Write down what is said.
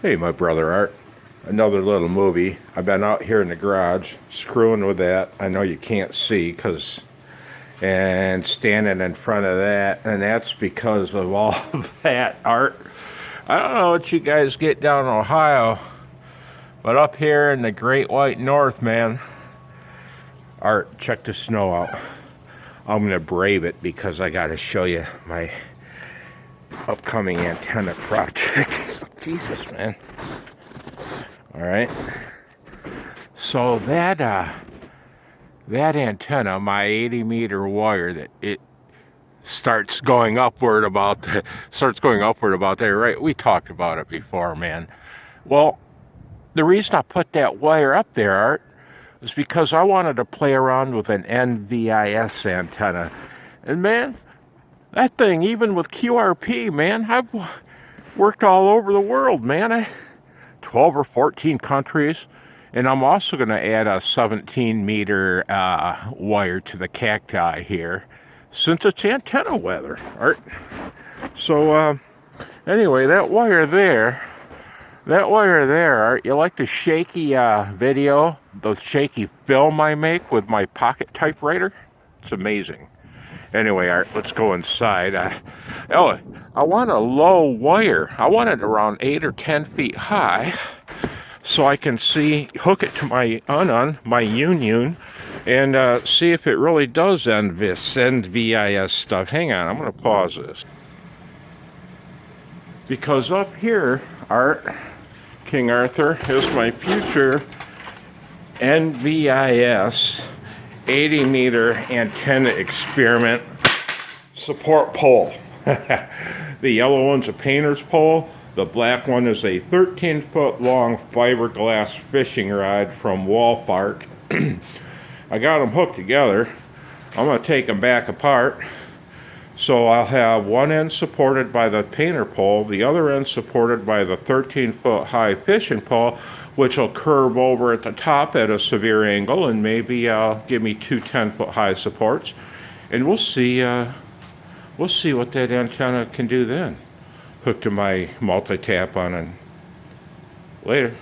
Hey, my brother Art. Another little movie. I've been out here in the garage screwing with that. I know you can't see and standing in front of that, and that's because of all of that art. I don't know what you guys get down in Ohio, but up here in the Great White North, man, Art, check the snow out. I'm gonna brave it because I gotta show you my upcoming antenna project. Jesus, man. All right. So that antenna, my 80-meter wire, that it starts going upward about there, right? We talked about it before, man. Well, the reason I put that wire up there, Art, is because I wanted to play around with an NVIS antenna. And man, that thing, even with QRP, man, I've worked all over the world, man. 12 or 14 countries. And I'm also going to add a 17-meter wire to the cacti here, since it's antenna weather, Art. So anyway, that wire there, Art, you like the shaky video, the shaky film I make with my pocket typewriter? It's amazing. Anyway, Art, let's go inside. I want a low wire. I want it around 8 or 10 feet high, so I can hook it to my UNUN, my UNUN, and see if it really does NVIS stuff. Hang on, I'm going to pause this. Because up here, Art, King Arthur, is my future NVIS 80-meter antenna experiment support pole. The yellow one's a painter's pole. The black one is a 13-foot long fiberglass fishing rod from Walmart. I got them hooked together. I'm going to take them back apart. So I'll have one end supported by the painter pole, the other end supported by the 13-foot high fishing pole, which will curve over at the top at a severe angle and maybe give me two 10-foot high supports. And we'll see what that antenna can do then. Hooked to my multi-tap on it. Later.